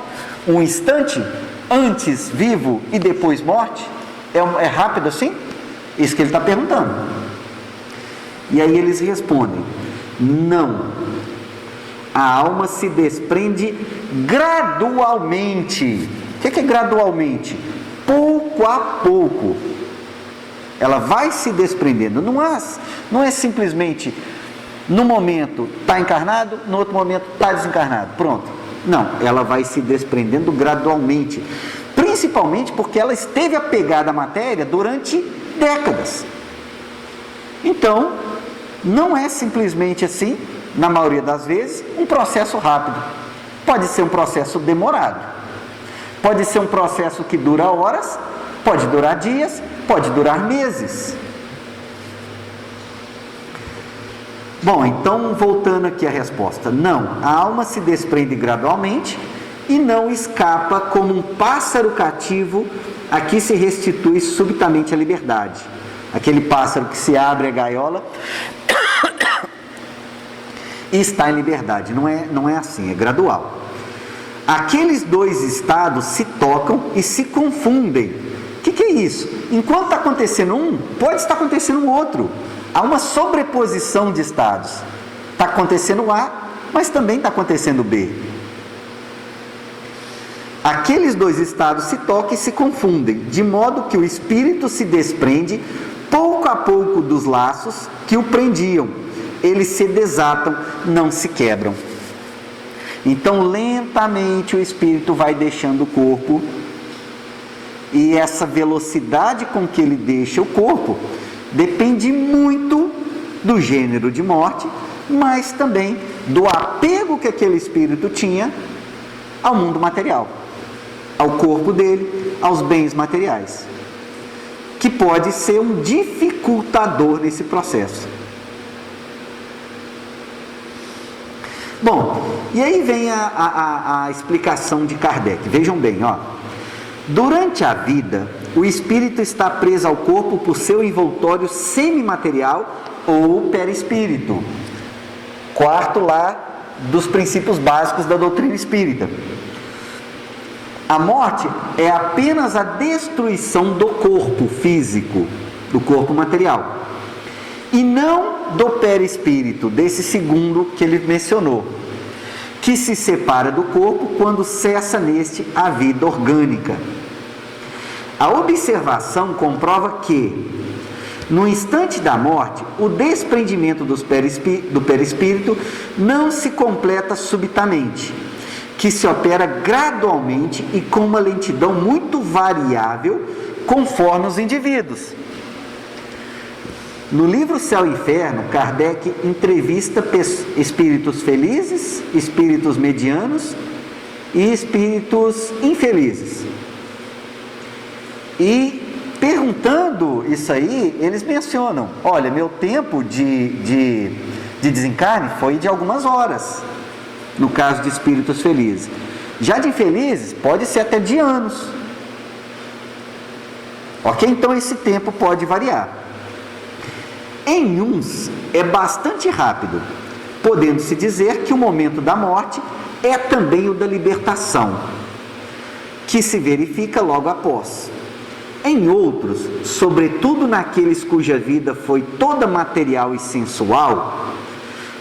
Um instante antes vivo e depois morte? É rápido assim? Isso que ele está perguntando. E aí eles respondem: não. A alma se desprende gradualmente. O que é gradualmente? Pouco a pouco. Ela vai se desprendendo. Não é simplesmente no momento está encarnado, no outro momento está desencarnado. Pronto. Não, ela vai se desprendendo gradualmente. Principalmente porque ela esteve apegada à matéria durante décadas. Então, não é simplesmente assim, na maioria das vezes, um processo rápido. Pode ser um processo demorado. Pode ser um processo que dura horas, pode durar dias, pode durar meses. Bom, então voltando aqui à resposta: não, a alma se desprende gradualmente e não escapa como um pássaro cativo a que se restitui subitamente a liberdade. Aquele pássaro que se abre a gaiola e está em liberdade. Não é assim, é gradual. Aqueles dois estados se tocam e se confundem. O que é isso? Enquanto está acontecendo um, pode estar acontecendo um outro. Há uma sobreposição de estados. Está acontecendo A, mas também está acontecendo B. Aqueles dois estados se tocam e se confundem, de modo que o espírito se desprende pouco a pouco dos laços que o prendiam. Eles se desatam, não se quebram. Então, lentamente o espírito vai deixando o corpo, e essa velocidade com que ele deixa o corpo depende muito do gênero de morte, mas também do apego que aquele espírito tinha ao mundo material, ao corpo dele, aos bens materiais. que pode ser um dificultador nesse processo. Bom, e aí vem a explicação de Kardec. Vejam bem, ó. Durante a vida, o espírito está preso ao corpo por seu envoltório semimaterial ou perispírito. Quarto lá dos princípios básicos da doutrina espírita. A morte é apenas a destruição do corpo físico, do corpo material, e não do perispírito, desse segundo que ele mencionou, que se separa do corpo quando cessa neste a vida orgânica. A observação comprova que, no instante da morte, o desprendimento do perispírito não se completa subitamente, que se opera gradualmente e com uma lentidão muito variável conforme os indivíduos. No livro Céu e Inferno, Kardec entrevista espíritos felizes, espíritos medianos e espíritos infelizes. E perguntando isso aí, eles mencionam: olha, meu tempo de desencarne foi de algumas horas, no caso de espíritos felizes. Já de infelizes, pode ser até de anos. Ok? Então esse tempo pode variar. Em uns é bastante rápido, podendo-se dizer que o momento da morte é também o da libertação, que se verifica logo após. Em outros, sobretudo naqueles cuja vida foi toda material e sensual,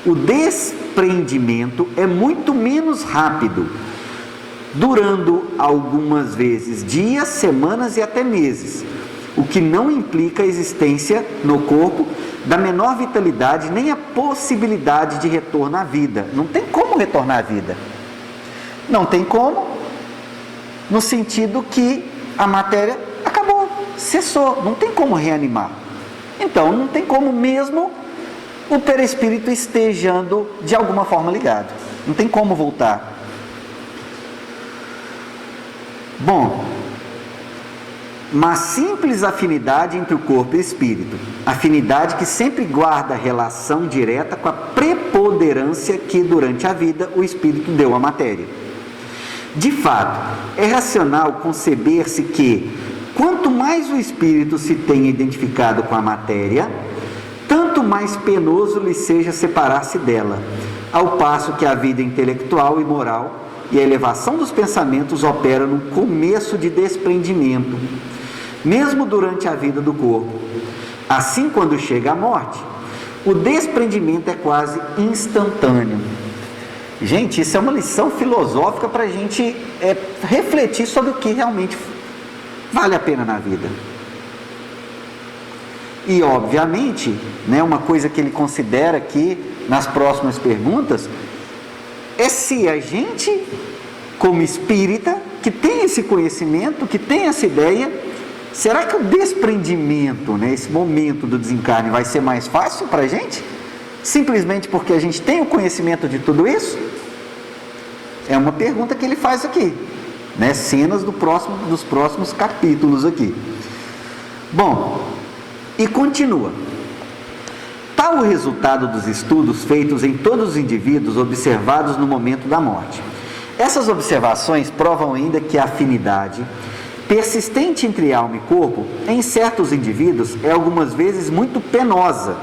o desprendimento é muito menos rápido, durando algumas vezes dias, semanas e até meses, o que não implica a existência no corpo da menor vitalidade, nem a possibilidade de retorno à vida. Não tem como retornar à vida. Não tem como, no sentido que a matéria acabou, cessou, não tem como reanimar. Então, não tem como mesmo o perispírito estejando de alguma forma ligado. Não tem como voltar. Bom, uma simples afinidade entre o corpo e o espírito, afinidade que sempre guarda relação direta com a preponderância que durante a vida o espírito deu à matéria. De fato, é racional conceber-se que, quanto mais o espírito se tenha identificado com a matéria, tanto mais penoso lhe seja separar-se dela, ao passo que a vida intelectual e moral e a elevação dos pensamentos opera num começo de desprendimento, mesmo durante a vida do corpo. Assim, quando chega a morte, o desprendimento é quase instantâneo. Gente, isso é uma lição filosófica para a gente refletir sobre o que realmente vale a pena na vida. E, obviamente, né, uma coisa que ele considera aqui nas próximas perguntas é se a gente, como espírita, que tem esse conhecimento, que tem essa ideia, será que o desprendimento, né, esse momento do desencarne, vai ser mais fácil para a gente? Simplesmente porque a gente tem o conhecimento de tudo isso? É uma pergunta que ele faz aqui, né? Cenas dos próximos capítulos aqui. Bom, e continua. Tal o resultado dos estudos feitos em todos os indivíduos observados no momento da morte. Essas observações provam ainda que a afinidade persistente entre alma e corpo, em certos indivíduos, é algumas vezes muito penosa,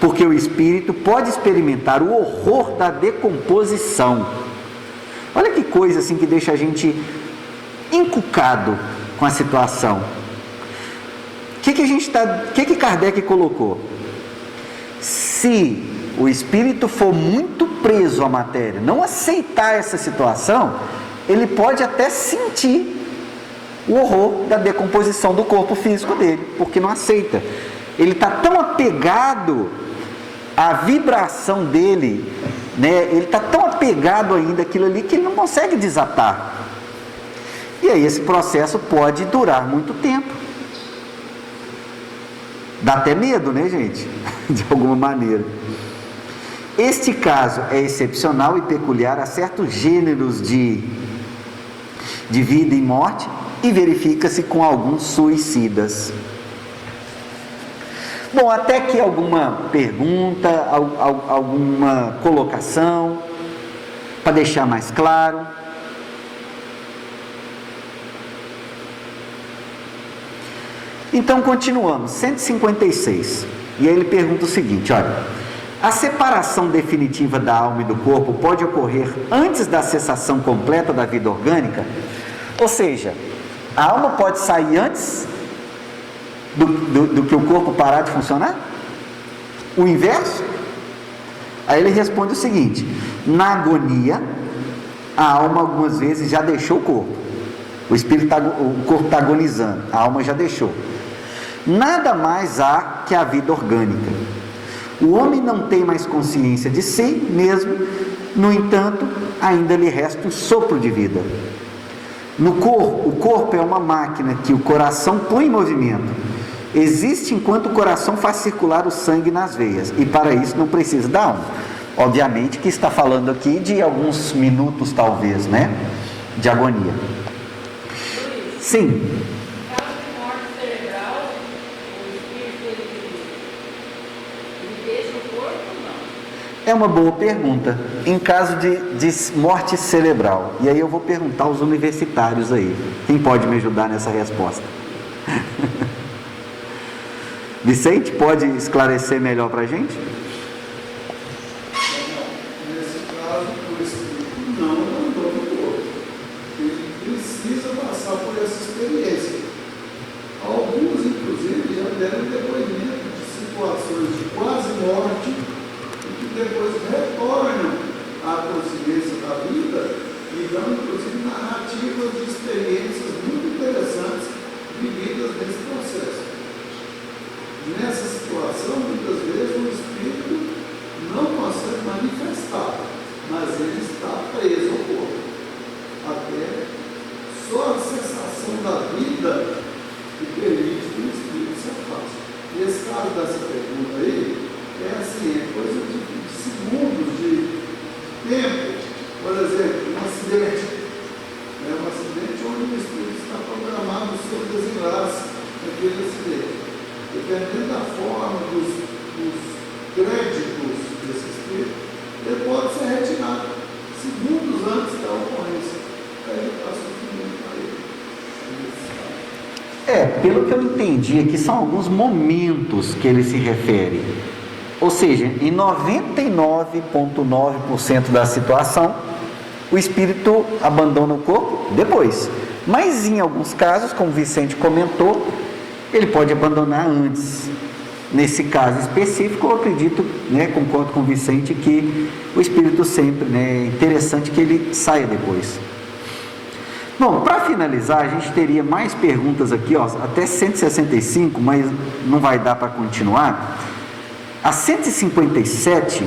porque o espírito pode experimentar o horror da decomposição. Olha que coisa assim que deixa a gente encucado com a situação. O que Kardec colocou? Se o espírito for muito preso à matéria, não aceitar essa situação, ele pode até sentir o horror da decomposição do corpo físico dele, porque não aceita. Ele está tão apegado à vibração dele, né? Ele está tão apegado ainda àquilo ali que ele não consegue desatar. E aí esse processo pode durar muito tempo. Dá até medo, né, gente? De alguma maneira. Este caso é excepcional e peculiar a certos gêneros de vida e morte, e verifica-se com alguns suicidas. Bom, até aqui alguma pergunta, alguma colocação, para deixar mais claro? Então continuamos, 156. E aí ele pergunta o seguinte, olha: a separação definitiva da alma e do corpo pode ocorrer antes da cessação completa da vida orgânica? Ou seja, a alma pode sair antes do que o corpo parar de funcionar? O inverso? Aí ele responde o seguinte: na agonia, a alma algumas vezes já deixou o corpo. O corpo está agonizando, a alma já deixou. Nada mais há que a vida orgânica. O homem não tem mais consciência de si mesmo, no entanto, ainda lhe resta um sopro de vida. O corpo é uma máquina que o coração põe em movimento. Existe enquanto o coração faz circular o sangue nas veias, e para isso não precisa da alma. Obviamente que está falando aqui de alguns minutos, talvez, né? De agonia. Sim. É uma boa pergunta. Em caso de morte cerebral, e aí eu vou perguntar aos universitários aí, quem pode me ajudar nessa resposta? Vicente, pode esclarecer melhor para a gente? Nesse caso, o espírito não abandona o corpo. Ele precisa passar por essa experiência. Alguns, inclusive, já deram depoimento de situações de quase morte, depois retornam à consciência da vida e dão, inclusive, narrativas de experiências muito interessantes vividas nesse processo. Nessa situação, muitas vezes, o espírito não consegue manifestar, mas ele está preso ao corpo. Até só a cessação da vida que permite que o espírito se afaste. Nesse caso dessa pergunta aí, é assim, é coisa de segundos de tempo. Por exemplo, um acidente. É um acidente onde o espírito está programado o seu desenlace naquele acidente. Dependendo da forma dos créditos desse espírito, ele pode ser retirado segundos antes da ocorrência. Aí ele passa o sofrimento para ele. Pelo que eu entendi aqui, são alguns momentos que ele se refere. Ou seja, em 99,9% da situação, o espírito abandona o corpo depois. Mas em alguns casos, como o Vicente comentou, ele pode abandonar antes. Nesse caso específico, eu acredito, concordo com o Vicente, que o espírito sempre, é interessante que ele saia depois. Bom, para finalizar, a gente teria mais perguntas aqui, até 165, mas não vai dar para continuar. A 157,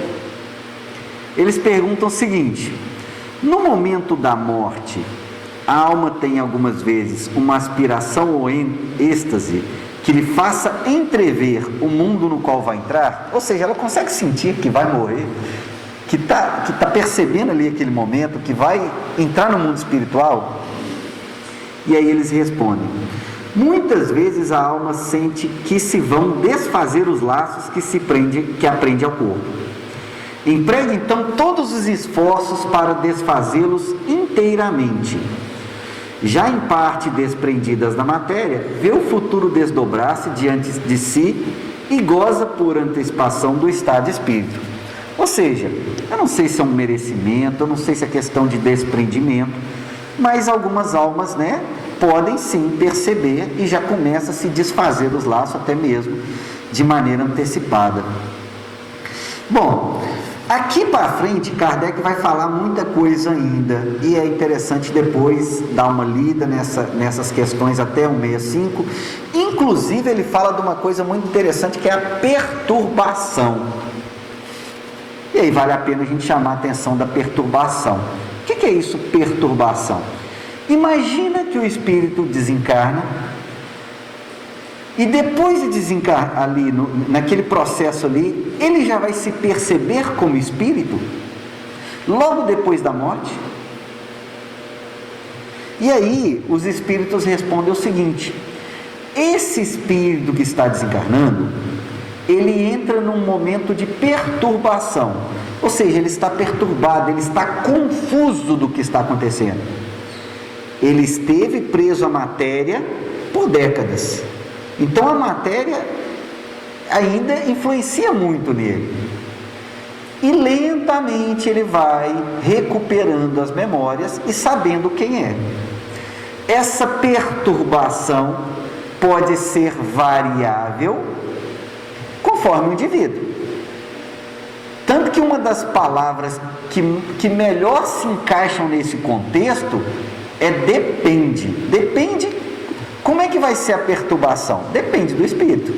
eles perguntam o seguinte: no momento da morte, a alma tem algumas vezes uma aspiração ou êxtase que lhe faça entrever o mundo no qual vai entrar? Ou seja, ela consegue sentir que vai morrer, que tá percebendo ali aquele momento, que vai entrar no mundo espiritual? E aí eles respondem: muitas vezes a alma sente que se vão desfazer os laços que aprende ao corpo. Emprega então todos os esforços para desfazê-los inteiramente. Já em parte desprendidas da matéria, vê o futuro desdobrar-se diante de si e goza por antecipação do estado de espírito. Ou seja, eu não sei se é um merecimento, eu não sei se é questão de desprendimento, mas algumas almas, podem sim perceber e já começa a se desfazer dos laços até mesmo de maneira antecipada. Bom, aqui para frente Kardec vai falar muita coisa ainda, e é interessante depois dar uma lida nessas questões até o 65. Inclusive ele fala de uma coisa muito interessante, que é a perturbação. E aí vale a pena a gente chamar a atenção da perturbação. O que é isso, perturbação? Imagina que o espírito desencarna, e depois de desencarnar ali, naquele processo ali, ele já vai se perceber como espírito, logo depois da morte. E aí os espíritos respondem o seguinte: esse espírito que está desencarnando, ele entra num momento de perturbação, ou seja, ele está perturbado, ele está confuso do que está acontecendo. Ele esteve preso à matéria por décadas, então a matéria ainda influencia muito nele, e lentamente ele vai recuperando as memórias e sabendo quem é. Essa perturbação pode ser variável conforme o indivíduo. Tanto que uma das palavras que melhor se encaixam nesse contexto é depende. Depende, como é que vai ser a perturbação? Depende do espírito.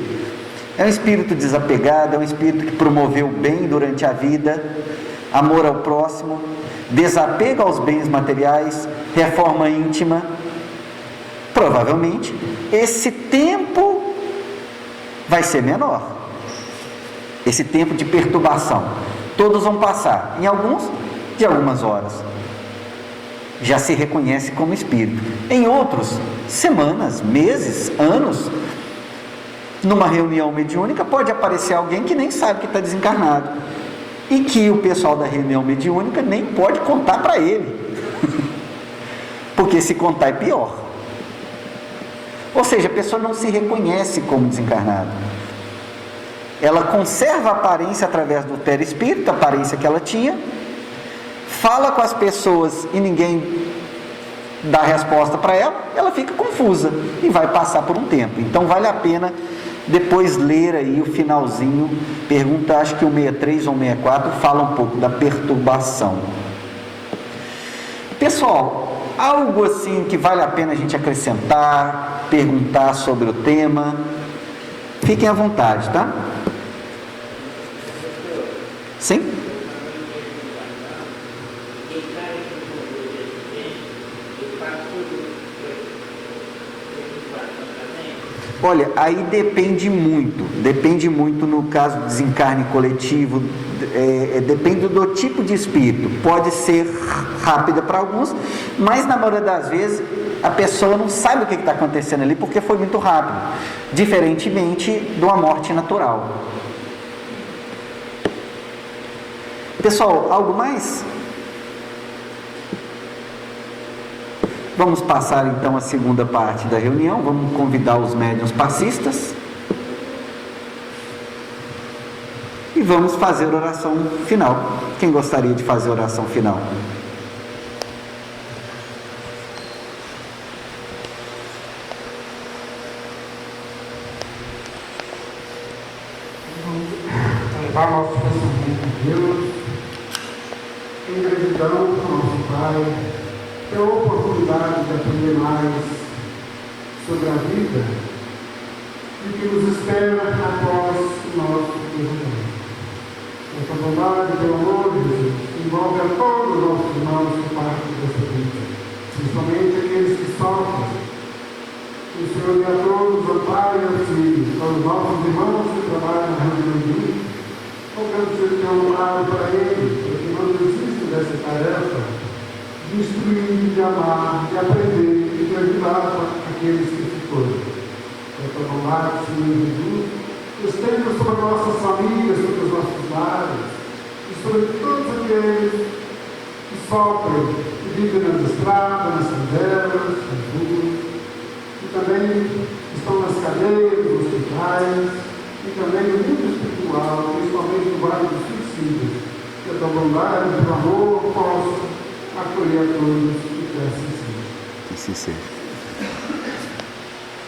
É um espírito desapegado, é um espírito que promoveu o bem durante a vida, amor ao próximo, desapego aos bens materiais, reforma íntima. Provavelmente, esse tempo vai ser menor. Esse tempo de perturbação. Todos vão passar, em alguns, de algumas horas. Já se reconhece como espírito. Em outros, semanas, meses, anos. Numa reunião mediúnica pode aparecer alguém que nem sabe que está desencarnado. E que o pessoal da reunião mediúnica nem pode contar para ele. Porque se contar é pior. Ou seja, a pessoa não se reconhece como desencarnado. Ela conserva a aparência através do perispírito, a aparência que ela tinha, fala com as pessoas e ninguém dá resposta para ela, ela fica confusa e vai passar por um tempo. Então vale a pena depois ler aí o finalzinho, pergunta, acho que o 63 ou 64 fala um pouco da perturbação. Pessoal, algo assim que vale a pena a gente acrescentar, perguntar sobre o tema, fiquem à vontade, tá? Sim? Olha, aí depende muito no caso do desencarne coletivo, depende do tipo de espírito. Pode ser rápida para alguns, mas na maioria das vezes a pessoa não sabe o que está acontecendo ali porque foi muito rápido, diferentemente de uma morte natural. Pessoal, algo mais? Vamos passar então a segunda parte da reunião. Vamos convidar os médiuns passistas e vamos fazer a oração final. Quem gostaria de fazer a oração final? Levar nosso pensamento a Deus, em gratidão ao nosso Pai, ter a oportunidade de aprender mais sobre a vida e que nos espera após o nosso desenvolvimento. Essa bondade, pelo amor de Deus, envolve a todos os nossos irmãos que partem dessa vida, principalmente aqueles que sofrem. O Senhor dê a todos o Pai e auxílio, para os nossos irmãos que trabalham na reunião de mim, rogando que Ele tenha um lado para eles, para que não desistam dessa tarefa de instruir, de amar, de aprender e de ajudar aqueles que se foram. Essa bondade, Senhor Jesus, estenda sobre nossas famílias, sobre os nossos lares, e sobre todos aqueles que sofrem, que vivem nas estradas, nas favelas, nas ruas, que também estão nas cadeias, nos hospitais, e também no mundo espiritual, principalmente no vale dos suicídios. Que a tua bondade e o amor possam acolher a todos e que assim seja. Que assim seja.